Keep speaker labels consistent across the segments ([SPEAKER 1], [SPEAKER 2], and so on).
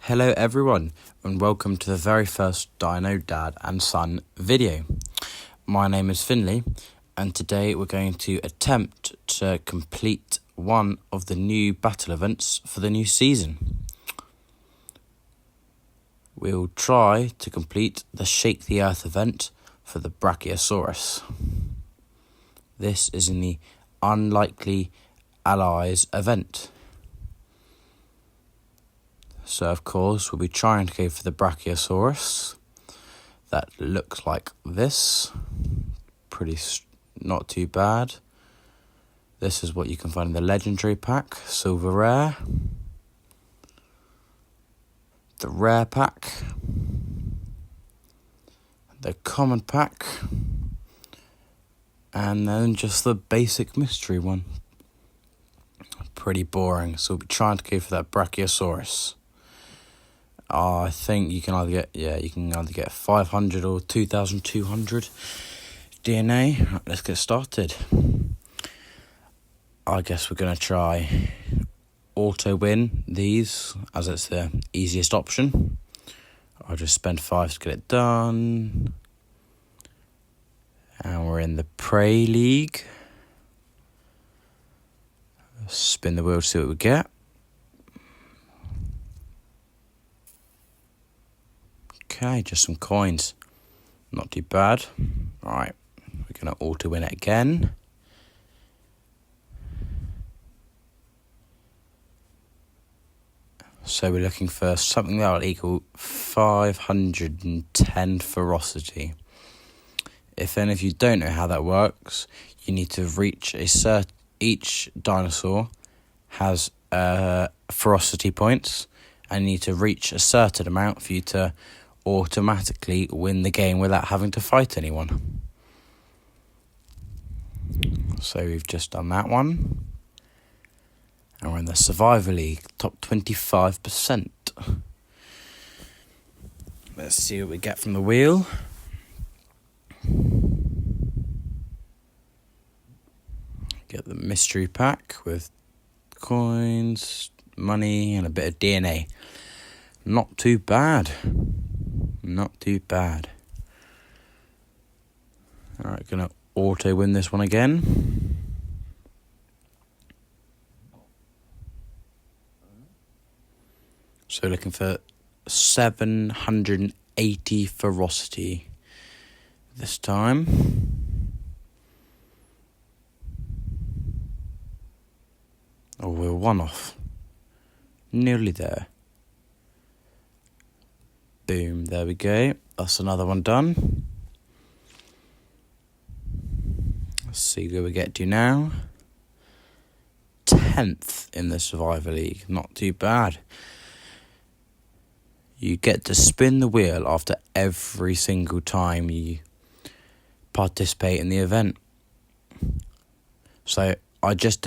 [SPEAKER 1] Hello everyone, and welcome to the very first Dino Dad and Son video. My name is Finley, and today we're going to attempt to complete one of the new battle events for the new season. We'll try to complete the Shake the Earth event for the brachiosaurus. This is in the Unlikely Allies event. So of course we'll be trying to go for the brachiosaurus. That looks like this. Not too bad. This is what you can find in the legendary pack, silver rare. The rare pack. The common pack. And then just the basic mystery one. Pretty boring, so we'll be trying to go for that brachiosaurus. I think you can either get 500 or 2,200 DNA. Right, let's get started. I guess we're going to try auto win these as it's the easiest option. I'll just spend 5 to get it done. And we're in the Prey League. Spin the wheel to see what we get. Okay, just some coins. Not too bad. Right, we're going to auto win it again. So we're looking for something that will equal 510 ferocity. If any of you don't know how that works, you need to reach each dinosaur has ferocity points, and you need to reach a certain amount for you to automatically win the game without having to fight anyone. So we've just done that one. And we're in the Survivor League, top 25%. Let's see what we get from the wheel. Get the mystery pack with coins, money, and a bit of DNA. Not too bad. Not too bad. Alright, gonna auto win this one again. So looking for 780 ferocity this time. Oh, we're one off. Nearly there. Boom, there we go. That's another one done. Let's see where we get to now. 10th in the Survivor League. Not too bad. You get to spin the wheel after every single time you participate in the event. So I just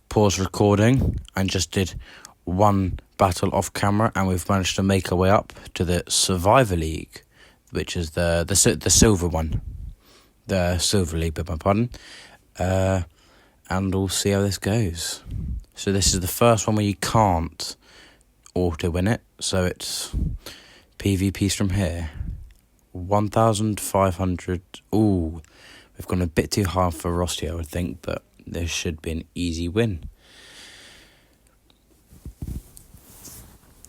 [SPEAKER 1] paused recording and just did one battle off camera, and we've managed to make our way up to the Survivor League, which is the silver one. The Silver League, beg my pardon. And we'll see how this goes. So this is the first one where you can't auto win it, so it's PvPs from here. 1,500. Ooh, we've gone a bit too high for ferocity, I would think, but this should be an easy win.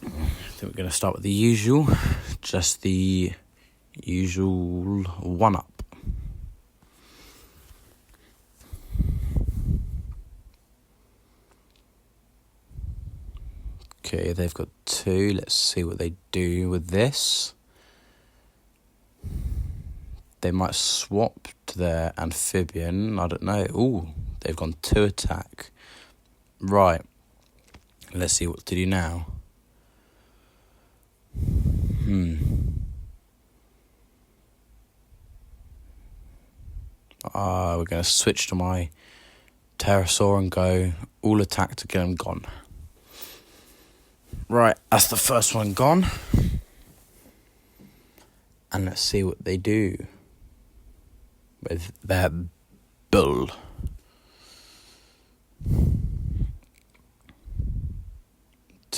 [SPEAKER 1] I think we're going to start with the usual, just the usual one-up. Okay, they've got 2. Let's see what they do with this. They might swap to their amphibian. I don't know. Ooh, they've gone 2 attack. Right. Let's see what to do now. We're going to switch to my pterosaur and go all attack to get them gone. Right, that's the first one gone. And let's see what they do with their bull.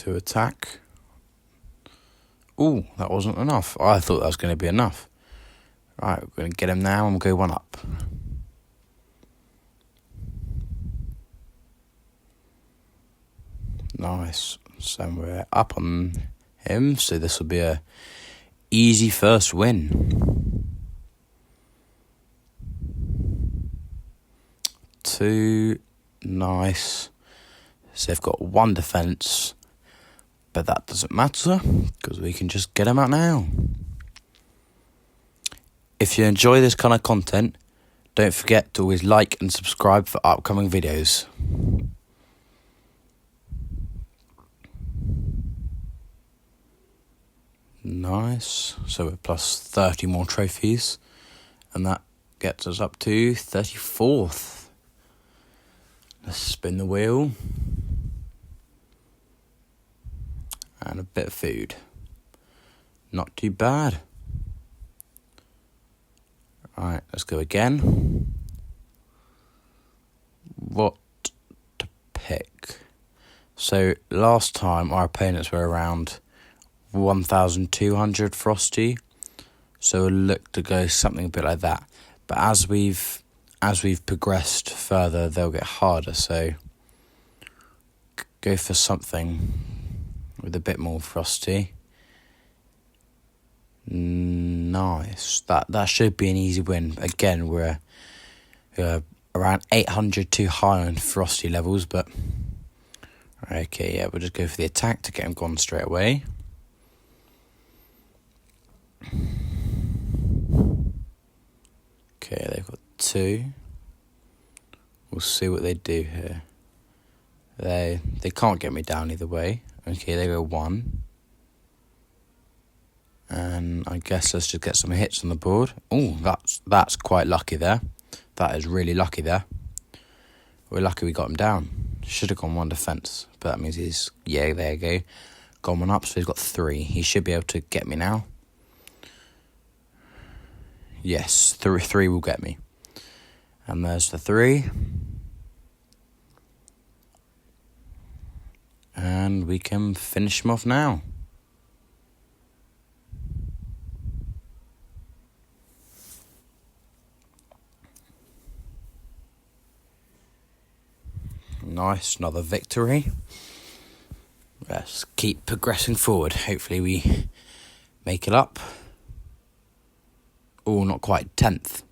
[SPEAKER 1] to attack. Ooh, that wasn't enough. I thought that was going to be enough. Right, we're going to get him now and we'll go one up. Nice. So we're up on him, so this will be a easy first win. 2, nice. So they've got 1 defense, but that doesn't matter because we can just get them out now. If you enjoy this kind of content, don't forget to always like and subscribe for upcoming videos. Nice. So we're plus 30 more trophies, and that gets us up to 34th. Let's spin the wheel. And a bit of food. Not too bad. Right, let's go again. What to pick? So last time our opponents were around 1,200 Frosty, so we'll look to go something a bit like that. But as we've progressed further, they'll get harder. So go for something with a bit more Frosty. Nice. That should be an easy win. Again, we're around 800 too high on Frosty levels, but okay, yeah, we'll just go for the attack to get him gone straight away. Okay, they've got 2. We'll see what they do here. They can't get me down either way. Okay, they go 1. And I guess let's just get some hits on the board. Oh, that's quite lucky there. That is really lucky there. We're lucky we got him down. Should have gone 1 defense, but that means he's, yeah, there you go. Gone 1 up, so he's got 3. He should be able to get me now. Yes, 3 will get me. And there's the 3. And we can finish him off now. Nice, another victory. Let's keep progressing forward. Hopefully we make it up. Oh, not quite. 10th.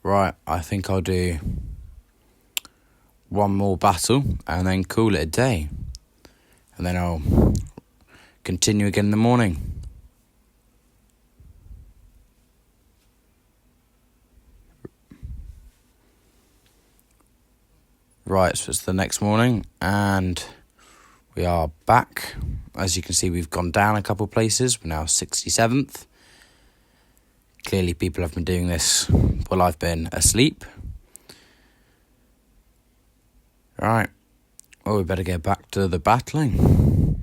[SPEAKER 1] Right, I think I'll do 1 more battle and then call it a day. And then I'll continue again in the morning. Right, so it's the next morning and we are back. As you can see, we've gone down a couple places. We're now 67th. Clearly people have been doing this while I've been asleep. Right, well, we better get back to the battling.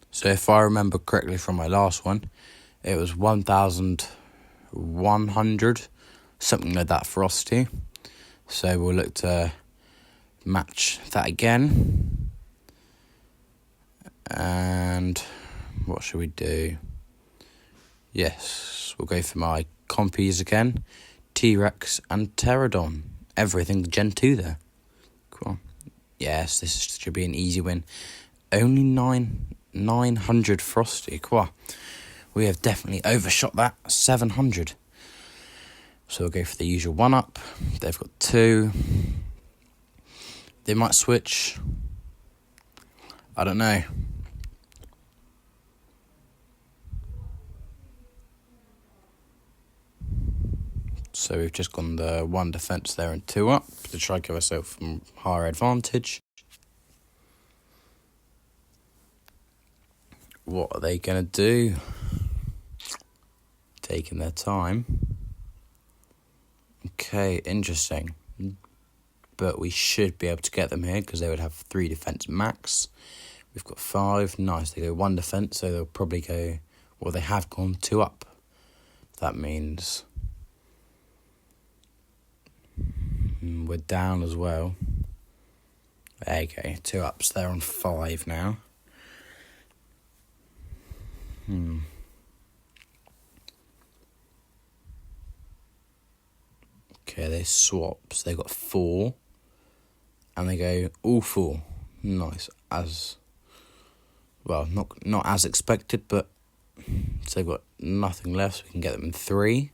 [SPEAKER 1] So if I remember correctly from my last one, it was 1,100, something like that, Frosty. So we'll look to match that again. And what should we do? Yes, we'll go for my compies again. T-Rex and Pterodon. Everything Gen 2 there. Cool. Yes, this should be an easy win. Only 900 Frosty. Cool. We have definitely overshot that. 700. So we'll go for the usual 1-up. They've got 2. They might switch. I don't know. So we've just gone the 1 defense there and 2 up to try to give ourselves some higher advantage. What are they going to do? Taking their time. Okay, interesting. But we should be able to get them here because they would have 3 defense max. We've got 5. Nice. They go 1 defense, so they'll probably go... Well, they have gone 2 up. That means... We're down as well. There you go, 2 ups. They're on 5 now. Okay, they swaps. They got 4. And they go all 4. Nice. As well, not as expected, but so they've got nothing left, so we can get them in 3.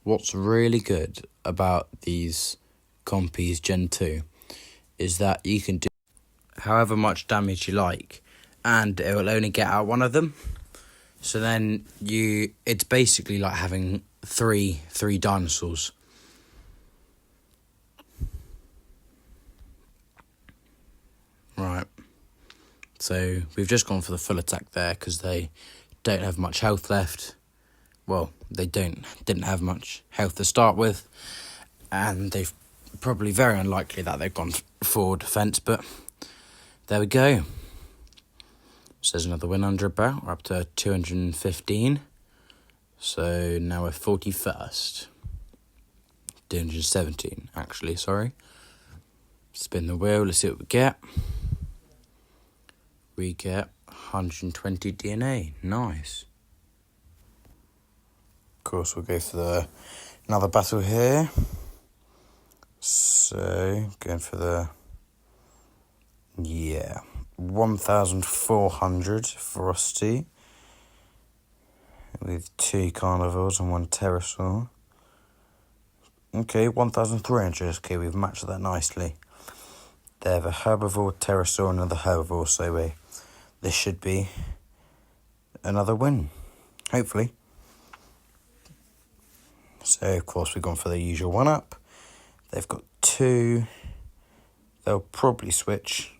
[SPEAKER 1] What's really good about these compies Gen 2 is that you can do however much damage you like, and it will only get out one of them. So then it's basically like having three dinosaurs. Right. So we've just gone for the full attack there because they don't have much health left. Well, they didn't have much health to start with, and they've probably very unlikely that they've gone for defence, but there we go. So there's another win under a belt. We're up to 215. So now we're 41st. 217, actually, sorry. Spin the wheel, let's see what we get. We get 120 DNA, nice. Of course, we'll go for another battle here. So, going for 1,400 ferocity with 2 carnivores and 1 pterosaur. Okay, 1,300. Okay, we've matched that nicely. They have a herbivore, pterosaur, and another herbivore, so this should be another win, hopefully. So, of course, we've gone for the usual 1-up. They've got 2. They'll probably switch.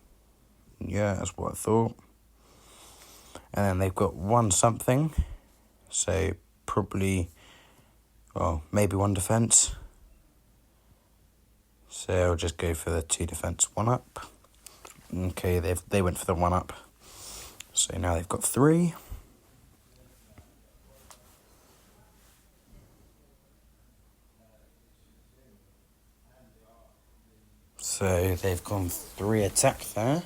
[SPEAKER 1] Yeah, that's what I thought. And then they've got 1 something. So, probably, maybe 1 defence. So, I'll just go for the 2 defence 1-up. Okay, they went for the 1-up. So, now they've got 3. So they've gone 3 attack there,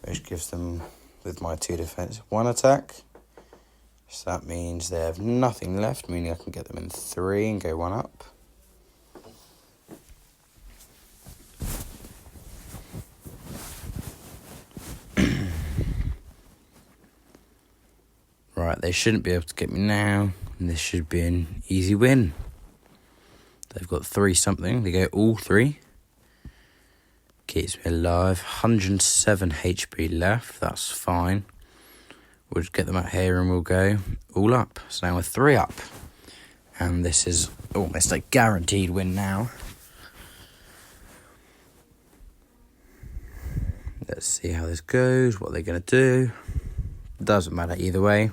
[SPEAKER 1] which gives them, with my 2 defence, 1 attack. So that means they have nothing left, meaning I can get them in 3 and go 1-up. Right, they shouldn't be able to get me now, and this should be an easy win. They've got 3 something, they go all 3. Keeps me alive. 107 HP left. That's fine. We'll just get them out here and we'll go all up. So now we're 3 up. And this is almost a guaranteed win now. Let's see how this goes. What they're going to do. Doesn't matter either way.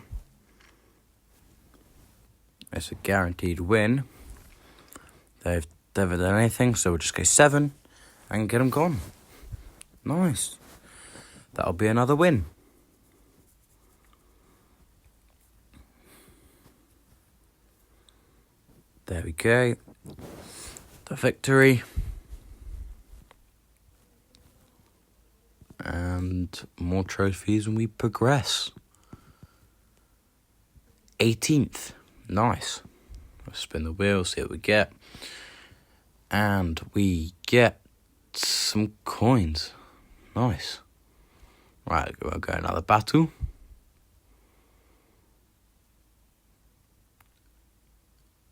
[SPEAKER 1] It's a guaranteed win. They've never done anything. So we'll just go 7. And get them gone. Nice. That'll be another win. There we go. The victory. And more trophies when we progress. 18th. Nice. Let's spin the wheel, see what we get. And we get some coins. Nice. Right, we'll go another battle.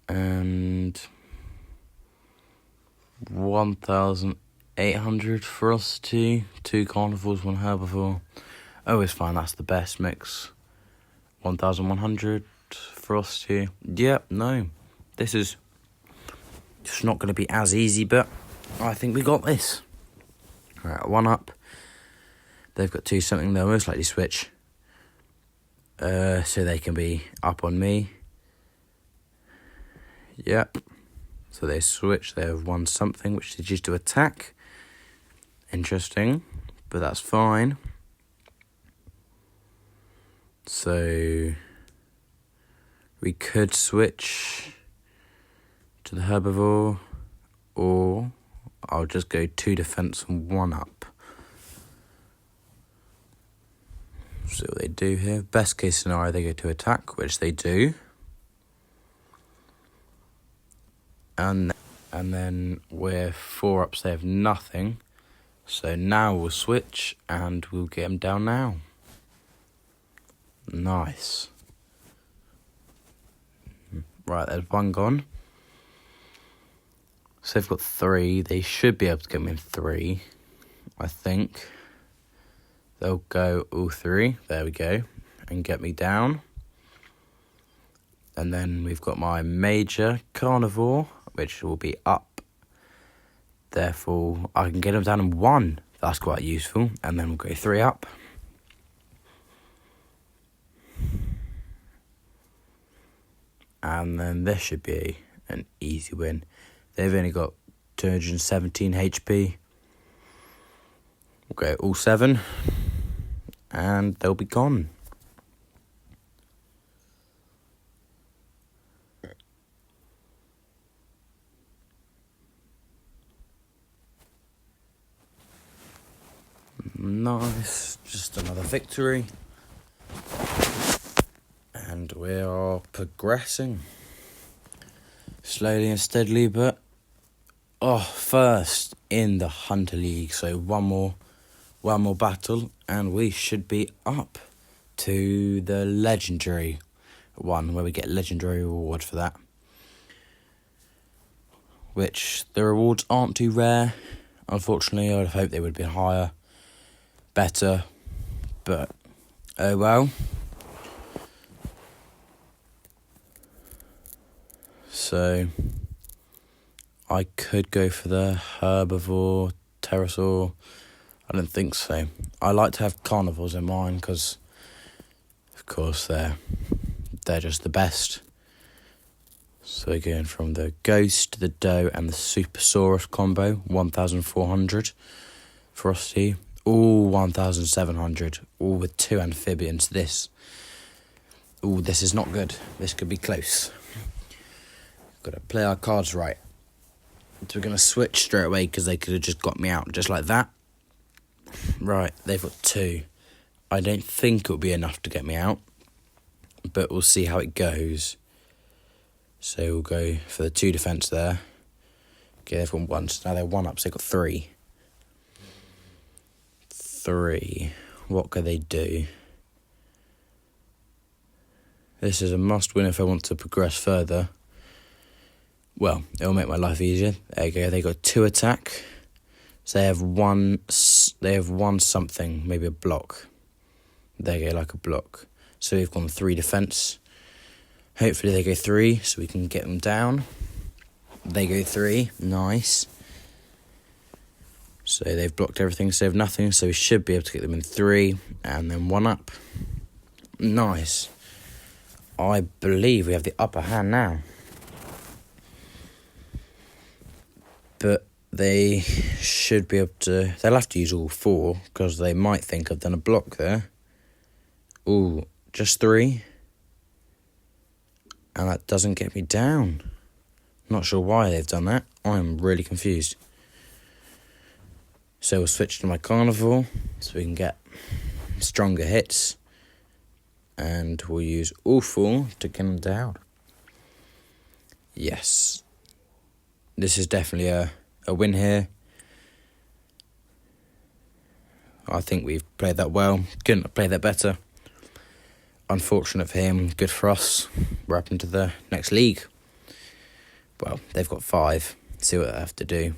[SPEAKER 1] And 1,800 ferocity, 2 carnivores, 1 herbivore. Oh, it's fine, that's the best mix. 1,100 ferocity. Yep, no. This is just not going to be as easy, but I think we got this. Alright, 1-up. They've got 2 something, they'll most likely switch. So they can be up on me. Yep. So they switch, they have 1 something, which is used to attack. Interesting, but that's fine. So we could switch to the herbivore, or I'll just go 2 defense and 1 up. See what they do here. Best case scenario, they go to attack, which they do. And then we're 4 up, so they have nothing. So now we'll switch and we'll get them down now. Nice. Right, there's 1 gone. So they've got 3. They should be able to get me in 3, I think. They'll go all 3. There we go. And get me down. And then we've got my major carnivore, which will be up. Therefore, I can get them down in 1. That's quite useful. And then we'll go 3 up. And then this should be an easy win. They've only got 217 HP. We'll go all 7. And they'll be gone. Nice, just another victory. And we are progressing. Slowly and steadily, but first in the Hunter League. So one more battle and we should be up to the legendary one, where we get legendary reward for that. Which the rewards aren't too rare. Unfortunately, I'd hope they would be higher, better, but oh well. So I could go for the herbivore, pterosaur. I don't think so. I like to have carnivores in mine because, of course, they're just the best. So we're going from the ghost to the doe and the supersaurus combo, 1,400 ferocity, all 1,700, all with 2 amphibians. This is not good. This could be close. Got to play our cards right. So we're going to switch straight away because they could have just got me out just like that. Right, they've got 2. I don't think it'll be enough to get me out, but we'll see how it goes. So we'll go for the 2 defense there. Okay, they've got 1, so now they're 1 up, so they've got 3. 3. What could they do? This is a must win if I want to progress further. Well, it'll make my life easier. There you go. They got 2 attack. So they have one something, maybe a block. There you go, like a block. So we've gone 3 defense. Hopefully they go 3, so we can get them down. They go 3, nice. So they've blocked everything, so they have nothing. So we should be able to get them in 3, and then 1 up. Nice. I believe we have the upper hand now. But they should be able to... They'll have to use all 4, because they might think I've done a block there. Ooh, just 3. And that doesn't get me down. Not sure why they've done that. I'm really confused. So we'll switch to my carnivore, so we can get stronger hits. And we'll use all 4 to get them down. Yes. This is definitely a win here. I think we've played that well. Couldn't have played that better. Unfortunate for him, good for us. We're up into the next league. Well, they've got 5. See what they have to do.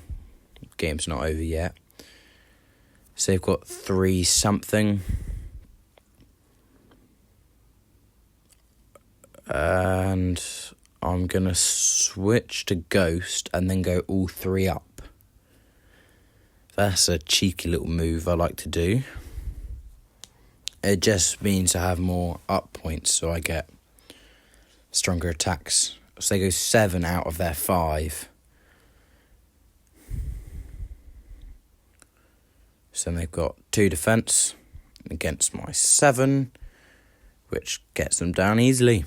[SPEAKER 1] Game's not over yet. So they've got 3 something. And I'm going to switch to Ghost and then go all 3 up. That's a cheeky little move I like to do. It just means I have more up points, so I get stronger attacks. So they go 7 out of their 5. So then they've got 2 defense against my 7, which gets them down easily.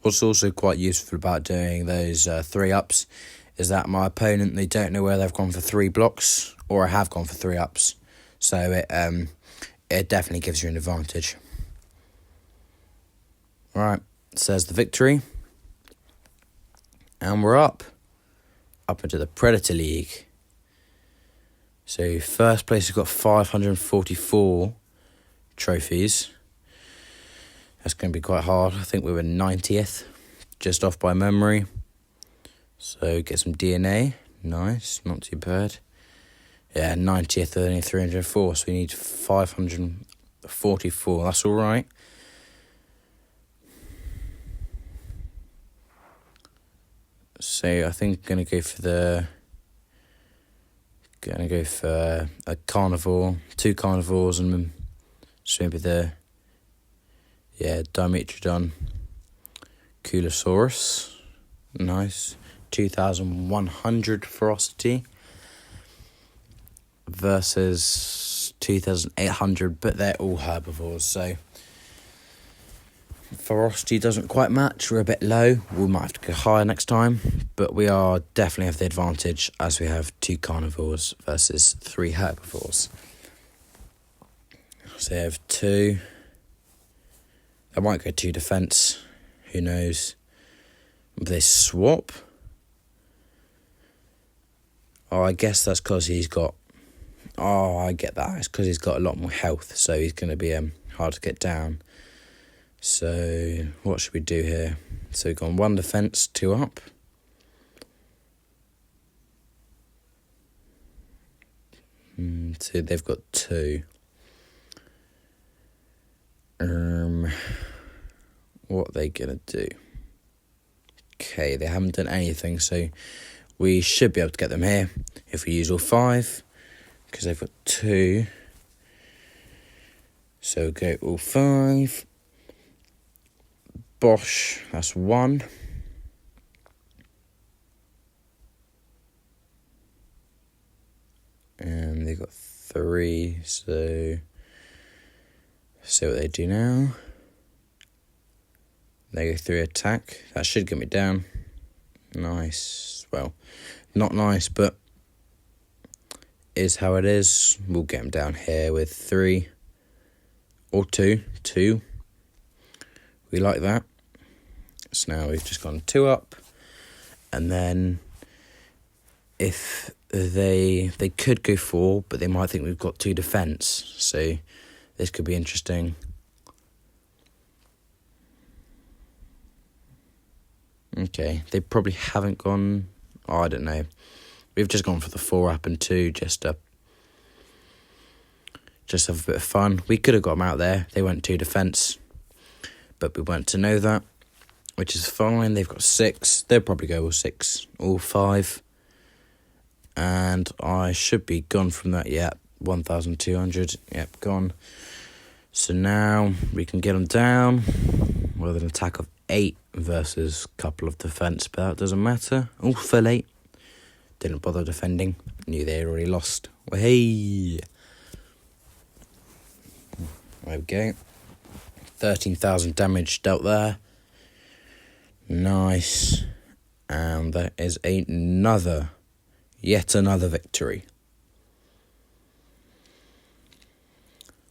[SPEAKER 1] What's also quite useful about doing those 3-ups is that my opponent, they don't know where they've gone for 3 blocks, or I have gone for 3-ups. So it definitely gives you an advantage. Right, says the victory. And we're up into the Predator League. So first place has got 544 trophies. That's going to be quite hard. I think we were 90th, just off by memory. So get some DNA. Nice, not too bad. Yeah, 90th, only 304, so we need 544. That's all right. So I think I'm going to go for a carnivore, 2 carnivores, and so maybe the Dimetrodon Brachiosaurus. Nice. 2,100 ferocity versus 2,800, but they're all herbivores, so ferocity doesn't quite match. We're a bit low. We might have to go higher next time, but we are definitely have the advantage as we have 2 carnivores versus 3 herbivores. So they have 2. I might go 2 defense. Who knows? But they swap. Oh, I guess that's because he's got... Oh, I get that. It's because he's got a lot more health, so he's going to be hard to get down. So, what should we do here? So, we've gone 1 defense, 2 up. So, they've got 2. What are they going to do? Okay, they haven't done anything, so we should be able to get them here if we use all 5, because they've got 2. So go all 5. Bosch, that's 1. And they've got 3, so see what they do now. They go through attack. That should get me down. Nice. Well, not nice, but is how it is. We'll get him down here with 3 or 2. 2. We like that. So now we've just gone 2 up. And then if they could go 4, but they might think we've got 2 defense. So this could be interesting. Okay, they probably haven't gone... Oh, I don't know. We've just gone for the 4 up and 2 just have a bit of fun. We could have got them out there. They went 2 defense, but we weren't to know that, which is fine. They've got 6. They'll probably go all 6, all 5. And I should be gone from that. Yep, 1,200. Yep, gone. So now we can get them down with an attack of 8 versus a couple of defense, but that doesn't matter. Oh, full 8. Didn't bother defending. Knew they already lost. Well, hey. There we go. 13,000 damage dealt there. Nice. And that is yet another victory.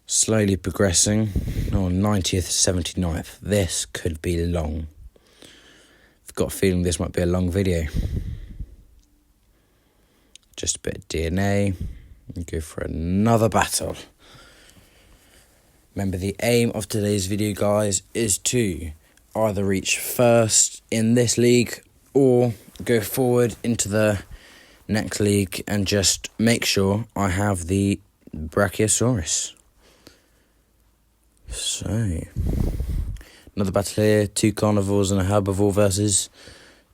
[SPEAKER 1] Slowly progressing. 90th, 79th. This could be long. I've got a feeling this might be a long video. Just a bit of DNA. And go for another battle. Remember, the aim of today's video, guys, is to either reach first in this league or go forward into the next league and just make sure I have the brachiosaurus. So, another battle here. 2 carnivores and a herbivore versus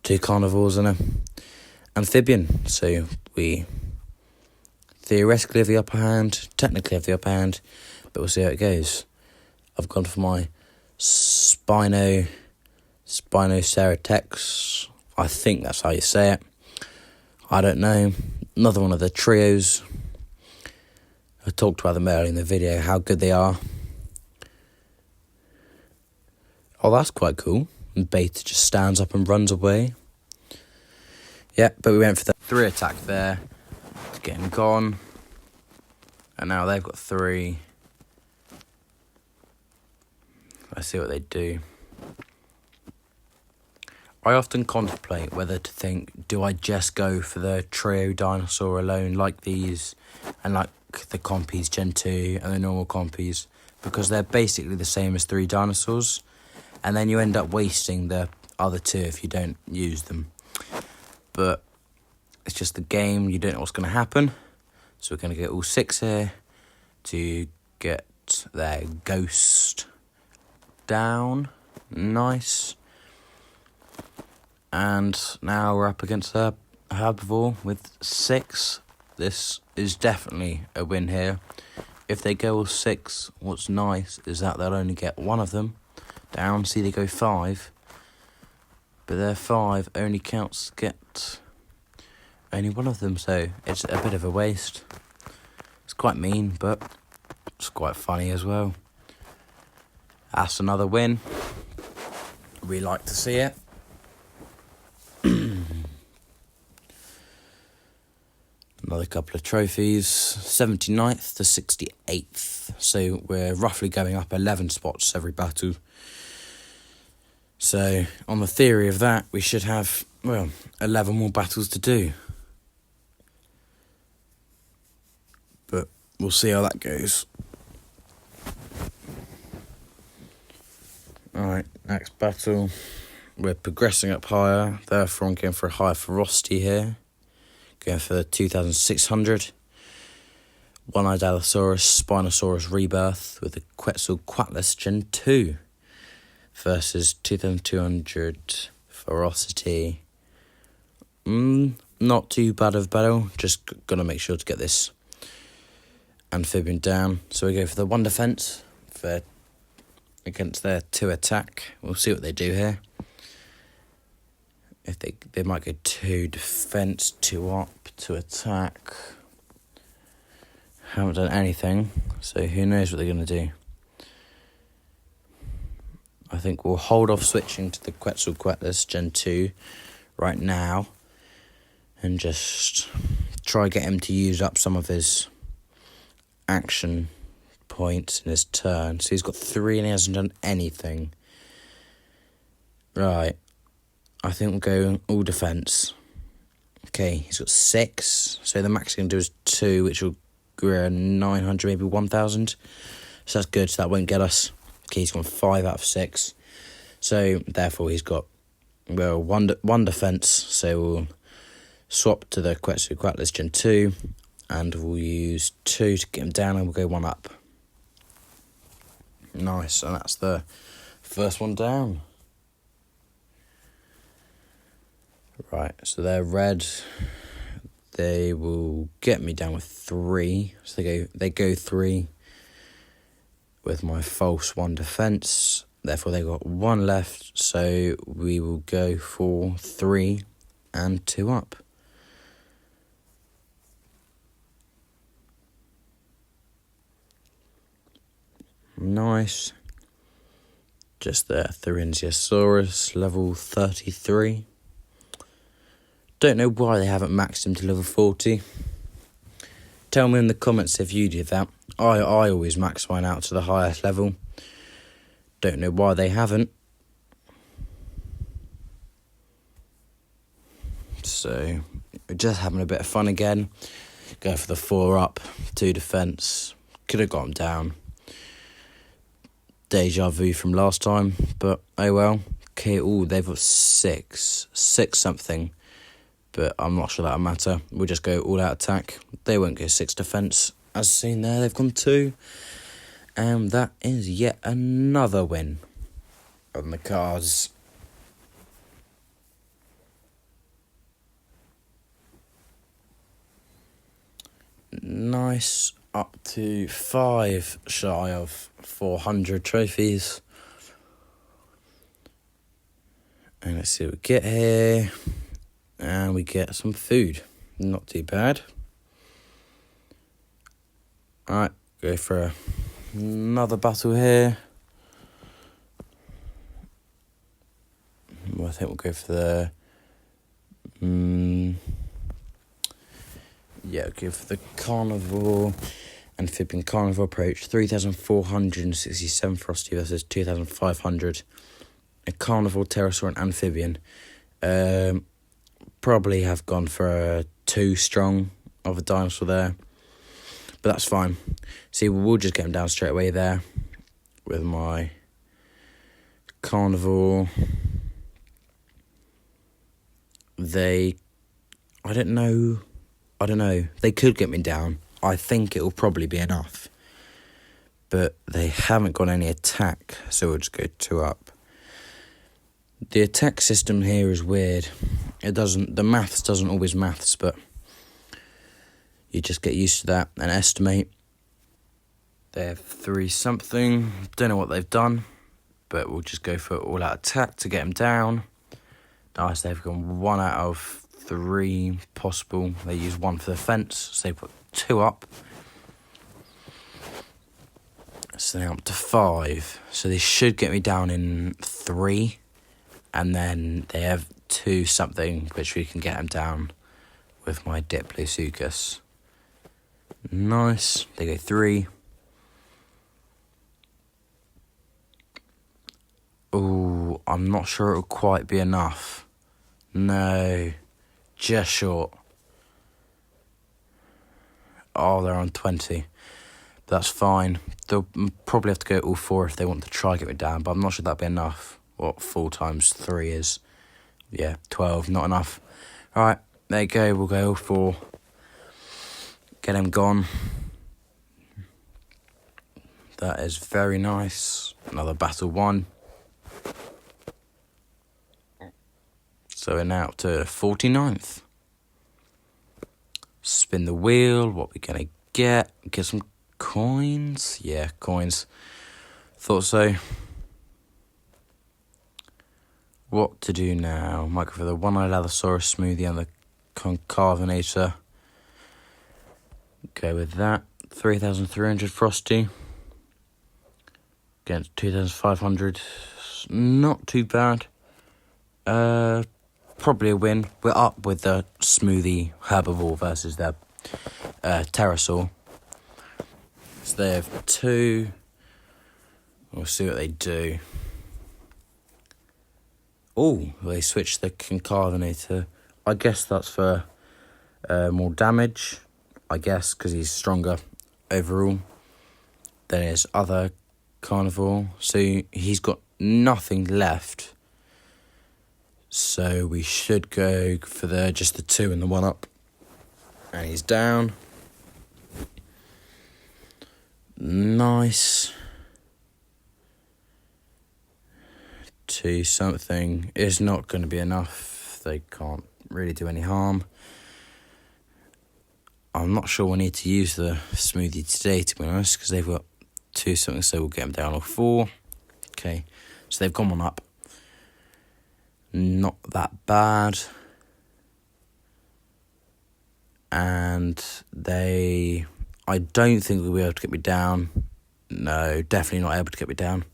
[SPEAKER 1] 2 carnivores and an amphibian. So we theoretically have the upper hand, technically have the upper hand, but we'll see how it goes. I've gone for my Spinoceretex. I think that's how you say it. I don't know. Another one of the trios. I talked about them earlier in the video, how good they are. Oh, that's quite cool. and Beta just stands up and runs away. Yeah, but we went for the 3 attack there to get him gone. And now they've got 3. Let's see what they do. I often contemplate whether to think, do I just go for the trio dinosaur alone, like these, and like the Compies Gen 2 and the normal Compies, because they're basically the same as 3 dinosaurs, and then you end up wasting the other 2 if you don't use them. But it's just the game, you don't know what's going to happen, so we're going to get all 6 here to get their ghost down. Nice. And now we're up against a herbivore with 6. This is definitely a win here. If they go all 6, what's nice is that they'll only get 1 of them down. See, they go 5. But their 5 only counts to get only 1 of them. So it's a bit of a waste. It's quite mean, but it's quite funny as well. That's another win. We like to see it. Another couple of trophies, 79th to 68th. So we're roughly going up 11 spots every battle. So on the theory of that, we should have, 11 more battles to do. But we'll see how that goes. Alright, next battle. We're progressing up higher, therefore I'm going for a higher ferocity here. Going for the 2600. One-eyed Allosaurus, Spinosaurus Rebirth with the Quetzalcoatlus Gen 2 versus 2200 ferocity. Not too bad of a battle, just gotta make sure to get this amphibian down. So we go for the 1 defense against their 2 attack. We'll see what they do here. If they might go 2 defense, 2 up, 2 attack. Haven't done anything, so who knows what they're going to do. I think we'll hold off switching to the Quetzalcoatlus Gen 2 right now and just try get him to use up some of his action points in his turn. So he's got 3 and he hasn't done anything. Right. I think we'll go all defence. Okay, he's got 6. So the max he can do is 2, which will grow 900, maybe 1,000. So that's good, so that won't get us. Okay, he's gone 5 out of 6. So therefore he's got, one defence. So we'll swap to the Quetzalcoatlus Gen 2. And we'll use 2 to get him down and we'll go 1 up. Nice, and that's the first one down. Right, so they're red. They will get me down with 3. So they go 3 with my false 1 defense. Therefore, they got 1 left. So we will go for 3 and 2 up. Nice. Just there, Brachiosaurus, level 33. Don't know why they haven't maxed him to level 40. Tell me in the comments if you did that. I always max mine out to the highest level. Don't know why they haven't. So, we're just having a bit of fun again. Go for the 4 up, 2 defense. Could have got him down. Deja vu from last time, but oh well. Okay, they've got 6 something. But I'm not sure that'll matter. We'll just go all out attack. They won't go 6 defense. As seen there, they've gone 2. And that is yet another win on the cards. Nice. Up to 5 shy of 400 trophies. And let's see what we get here. And we get some food. Not too bad. Alright, go for another battle here. I think we'll go for the... we'll go for the carnivore, amphibian carnivore approach. 3,467 Frosty versus 2,500. A carnivore, pterosaur and amphibian. Probably have gone for a too strong of a dinosaur there. But that's fine. See, we'll just get him down straight away there with my carnivore. I don't know. They could get me down. I think it'll probably be enough. But they haven't got any attack, so we'll just go 2 up. The attack system here is weird. The maths doesn't always maths, but you just get used to that and estimate. They have 3 something. Don't know what they've done, but we'll just go for all out attack to get them down. Nice, they've gone 1 out of 3 possible. They use 1 for the fence, so they put 2 up. So now up to 5. So they should get me down in 3. And then they have 2 something, which we can get them down with my Diplodocus. Nice. They go 3. Oh, I'm not sure it'll quite be enough. No, just short. Oh, they're on 20. That's fine. They'll probably have to go all 4 if they want to try to get me down, but I'm not sure that'll be enough. What 4 times 3 is? Yeah, 12, not enough. Alright, there you go, we'll go all 4. Get him gone. That is very nice. Another battle 1. So we're now up to 49th. Spin the wheel, what we gonna get? Get some coins? Yeah, coins. Thought so. What to do now? Might go for the one-eyed Allosaurus smoothie and the concavenator. Go with that. 3,300 Frosty. Against 2,500. Not too bad. Probably a win. We're up with the smoothie herbivore versus the pterosaur. So they have 2. We'll see what they do. Oh, they switched the concavenator. I guess that's for more damage. I guess because he's stronger overall than his other carnivore. So he's got nothing left. So we should go for just the 2 and the 1 up. And he's down. Nice. 2 something is not going to be enough. They can't really do any harm. I'm not sure we need to use the smoothie today, to be honest, because they've got 2 something, so we'll get them down on 4. Okay, so they've gone 1 up. Not that bad. And I don't think they'll be able to get me down. No, definitely not able to get me down.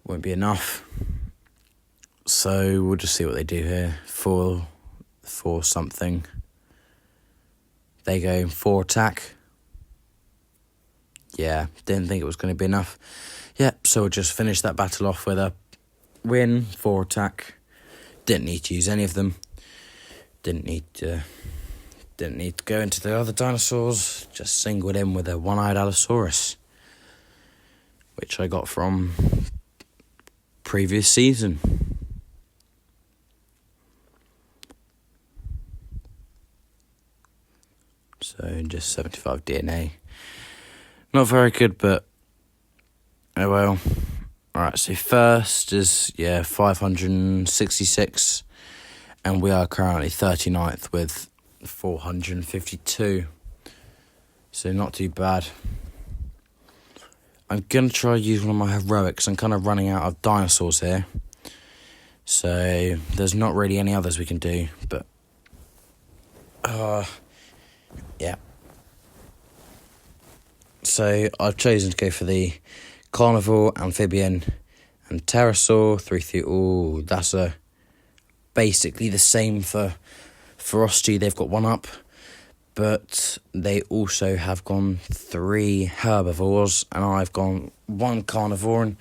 [SPEAKER 1] Won't be enough. So we'll just see what they do here. 4 something. They go 4 attack. Yeah, didn't think it was going to be enough. Yep, so we'll just finish that battle off with a win, 4 attack. Didn't need to use any of them. Didn't need to go into the other dinosaurs. Just singled in with a one-eyed Allosaurus, which I got from previous season. So just 75 DNA. Not very good, but oh well. Alright, so first is 566, and we are currently 39th with 452. So not too bad. I'm going to try to use one of my heroics. I'm kind of running out of dinosaurs here. So there's not really any others we can do, but yeah. So I've chosen to go for the carnivore, amphibian and pterosaur. 3 through. Oh, that's a basically the same for ferocity. They've got 1 up, but they also have gone 3 herbivores, and I've gone 1 carnivore and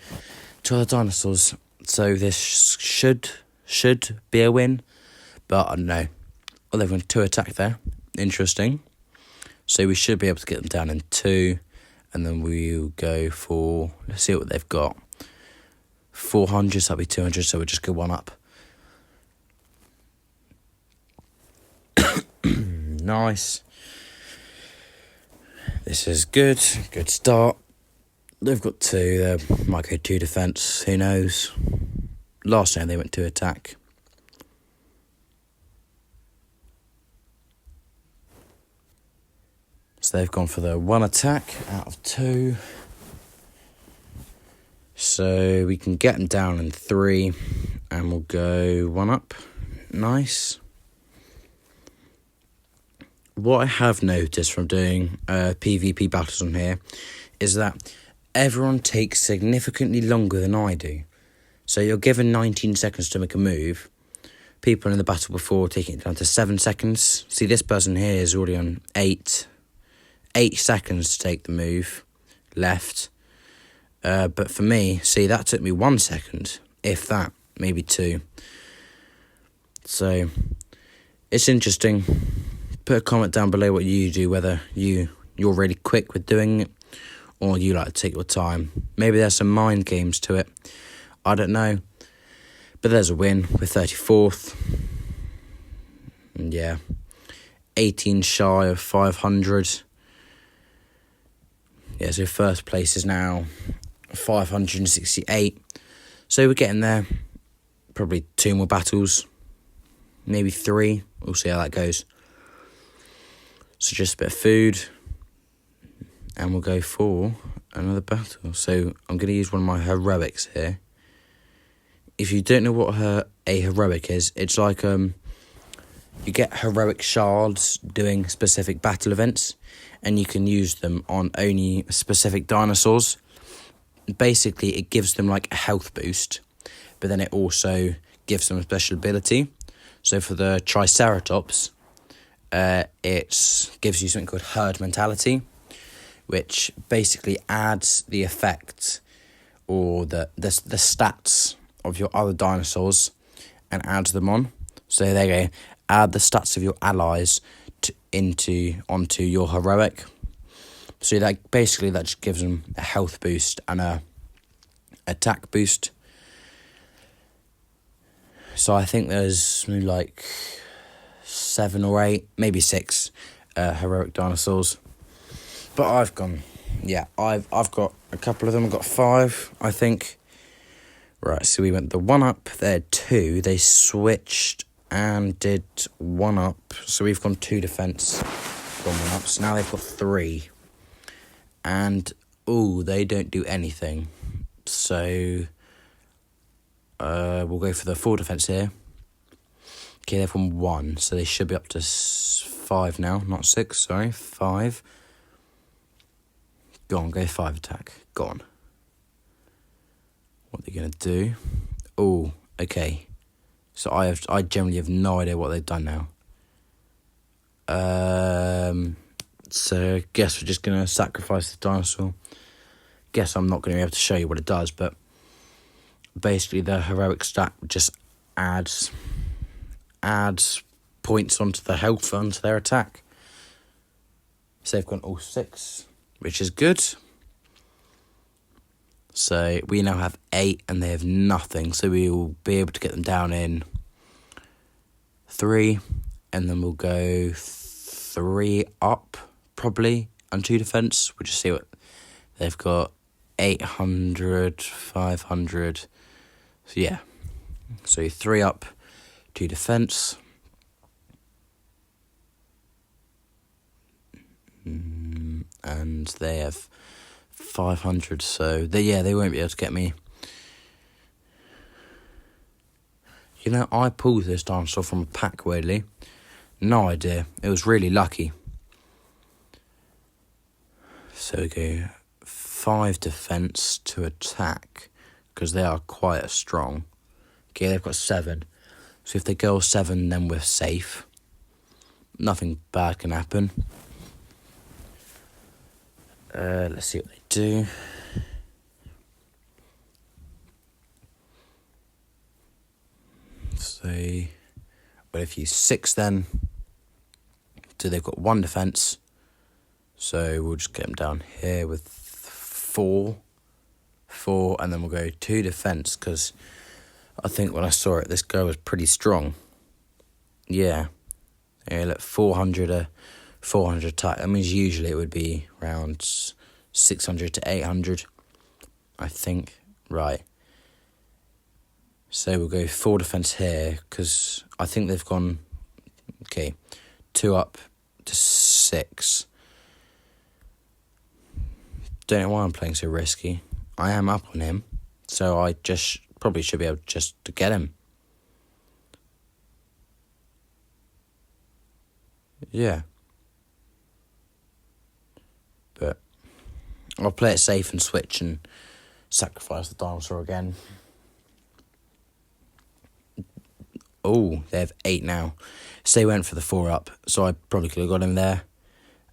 [SPEAKER 1] 2 other dinosaurs. So this should be a win, but I don't know. Well, they've gone 2 attack there. Interesting. So we should be able to get them down in 2, and then we'll go for, let's see what they've got. 400, so that'll be 200, so we'll just go 1 up. Nice. This is good start. They've got 2, they might go 2 defence, who knows. Last time they went 2 attack. So they've gone for the 1 attack out of 2. So we can get them down in 3, and we'll go 1 up. Nice. What I have noticed from doing PvP battles on here is that everyone takes significantly longer than I do. So you're given 19 seconds to make a move. People in the battle before taking it down to 7 seconds. See, this person here is already on 8 seconds to take the move left. But for me, see, that took me 1 second, if that, maybe 2. So it's interesting. Put a comment down below what you do, whether you're really quick with doing it or you like to take your time. Maybe there's some mind games to it. I don't know. But there's a win. We're 34th. And yeah, 18 shy of 500. Yeah, so first place is now 568. So we're getting there. Probably 2 more battles. Maybe 3. We'll see how that goes. So just a bit of food. And we'll go for another battle. So I'm going to use one of my heroics here. If you don't know what a heroic is, it's like you get heroic shards doing specific battle events, and you can use them on only specific dinosaurs. Basically, it gives them like a health boost, but then it also gives them a special ability. So for the Triceratops, it gives you something called herd mentality, which basically adds the effect or the stats of your other dinosaurs and adds them on. So there you go. Add the stats of your allies onto your heroic. So that just gives them a health boost and a attack boost. So I think there's maybe like 7 or 8, maybe 6 heroic dinosaurs. But I've got a couple of them. I've got 5, I think. Right, so we went the 1 up, there 2. They switched and did 1 up. So we've gone 2 defence, gone 1 up. So now they've got 3. And, they don't do anything. So we'll go for the 4 defence here. Okay, they've won 1, so they should be up to 5 now. Not 6, sorry, 5. Go on, go 5 attack. Go on. What are they going to do? Okay. So I generally have no idea what they've done now. So I guess we're just going to sacrifice the dinosaur. Guess I'm not going to be able to show you what it does, but basically the heroic stat just adds points onto the health onto their attack. So they've gone all 6, which is good. So we now have 8 and they have nothing. So we will be able to get them down in 3. And then we'll go 3 up, probably, on 2 defence. We'll just see what they've got. 800, 500. So yeah. So 3 up, 2 defence. And they have 500, so they won't be able to get me. You know, I pulled this dinosaur from a pack, weirdly. No idea. It was really lucky. So we go 5 defence to attack, because they are quite strong. Okay, they've got 7. So if they go 7, then we're safe. Nothing bad can happen. Let's see what they do. Say, but if you 6 then, so they've got 1 defence. So we'll just get them down here with 4, and then we'll go 2 defence, because I think when I saw it, this guy was pretty strong. Yeah, look, 400 attack. That means usually it would be around 600 to 800, I think. Right. So we'll go 4 defence here, because I think they've gone, 2 up to 6. Don't know why I'm playing so risky. I am up on him, so I just probably should be able just to get him. Yeah. But I'll play it safe and switch and sacrifice the dinosaur again. Oh, they have 8 now. So they went for the 4 up, so I probably could have got him there.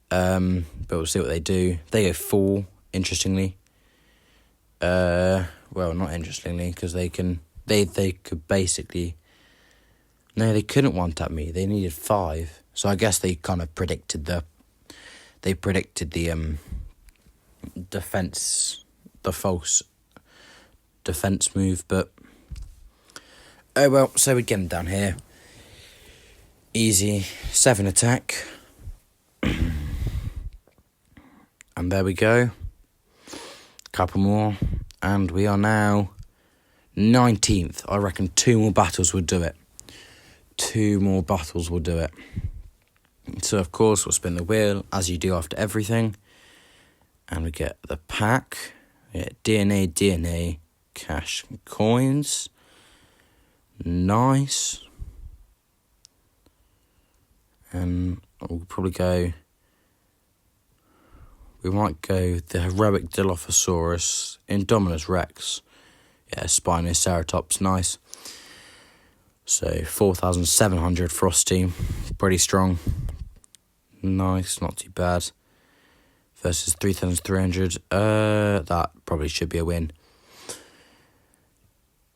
[SPEAKER 1] But we'll see what they do. They go 4, interestingly. Well, not interestingly, because they could basically... No, they couldn't one-tap me. They needed 5. So I guess they kind of predicted the defense, the false defense move, but oh well. So we get them down here. Easy 7 attack, and there we go. Couple more, and we are now 19th. I reckon 2 more battles would do it. 2 more battles will do it. So, of course, we'll spin the wheel, as you do after everything. And we get the pack. We get DNA, cash, and coins. Nice. And we'll probably go... We might go the heroic Dilophosaurus, Indominus Rex. Yeah, Spinoceratops, nice. So, 4,700 Frosty, pretty strong. Nice, not too bad. Versus 3,300, that probably should be a win.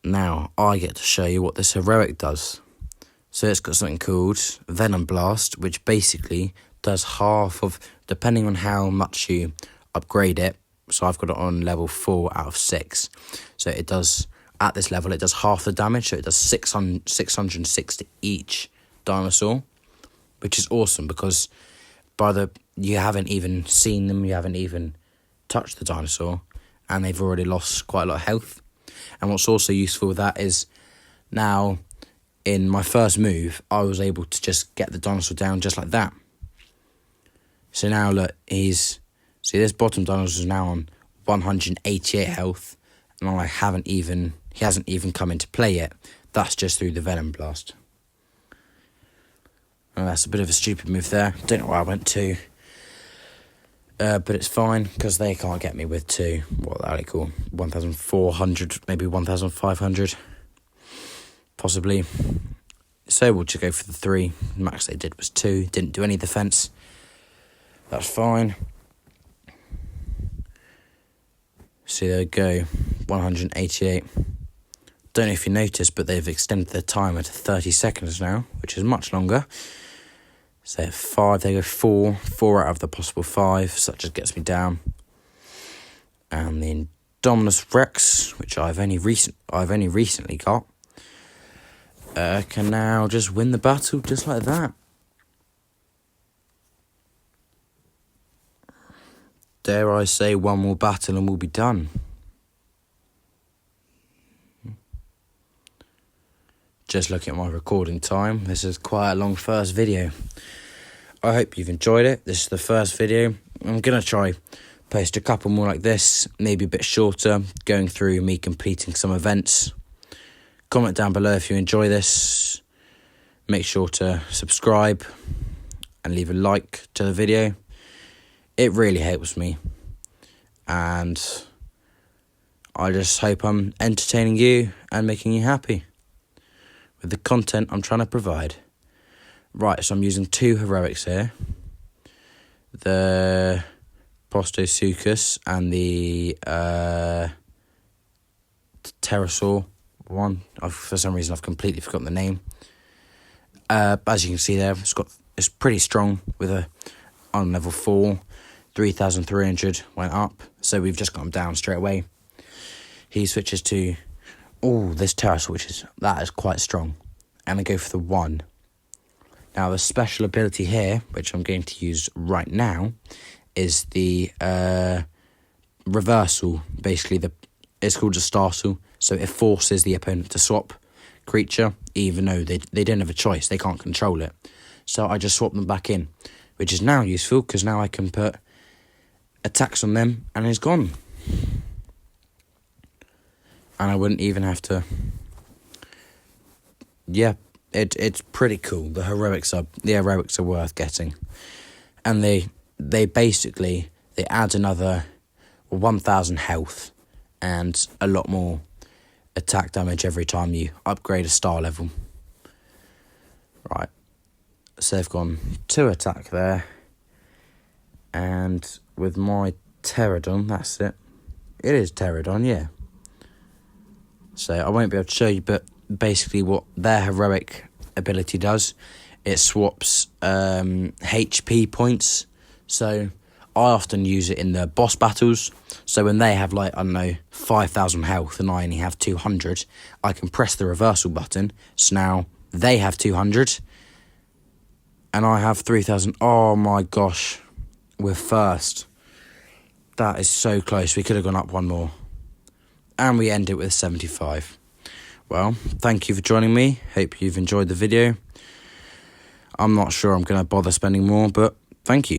[SPEAKER 1] Now, I get to show you what this heroic does. So it's got something called Venom Blast, which basically does half of, depending on how much you upgrade it. So I've got it on level 4 out of 6. So it does, at this level, it does half the damage. So it does 606 to each dinosaur, which is awesome because you haven't even seen them, you haven't even touched the dinosaur, and they've already lost quite a lot of health. And what's also useful with that is now, in my first move, I was able to just get the dinosaur down just like that. So now look, see this bottom dinosaur is now on 188 health, and he hasn't even come into play yet. That's just through the Venom Blast. And that's a bit of a stupid move there. Don't know where I went to. But it's fine, because they can't get me with 2. What are they called? 1,400, maybe 1,500. Possibly. So we'll just go for the 3. Max they did was 2. Didn't do any defence. That's fine. So there we go. 188. Don't know if you noticed, but they've extended the timer to 30 seconds now, which is much longer. So 5, they go 4 out of the possible 5, so that just gets me down. And the Indominus Rex, which I've only recently got, can now just win the battle just like that. Dare I say, 1 more battle and we'll be done. Just looking at my recording time, this is quite a long first video. I hope you've enjoyed it. This is the first video. I'm going to try post a couple more like this, maybe a bit shorter, going through me completing some events. Comment down below if you enjoy this. Make sure to subscribe and leave a like to the video. It really helps me. And I just hope I'm entertaining you and making you happy. with the content I'm trying to provide. Right, so I'm using 2 heroics here. The brachiosaurus and the pterosaur one. For some reason, I've completely forgotten the name. As you can see there, it's pretty strong with on level 4, 3,300 went up. So we've just got him down straight away. He switches to this pterosaur, that is quite strong, and I go for the 1. Now the special ability here, which I'm going to use right now, is the reversal. Basically, it's called a starsel, so it forces the opponent to swap creature, even though they don't have a choice, they can't control it. So I just swap them back in, which is now useful because now I can put attacks on them and it's gone. And I wouldn't even have to. Yeah, it's pretty cool. The heroics are worth getting, and they basically add another 1,000 health and a lot more attack damage every time you upgrade a star level. Right, so they've gone 2 attack there, and with my pterodon, that's it. It is pterodon, yeah. So I won't be able to show you, but basically what their heroic ability does, it swaps HP points. So I often use it in the boss battles. So when they have 5,000 health and I only have 200, I can press the reversal button. So now they have 200 and I have 3,000. Oh my gosh, we're first. That is so close. We could have gone up 1 more. And we end it with 75. Well, thank you for joining me. Hope you've enjoyed the video. I'm not sure I'm going to bother spending more, but thank you.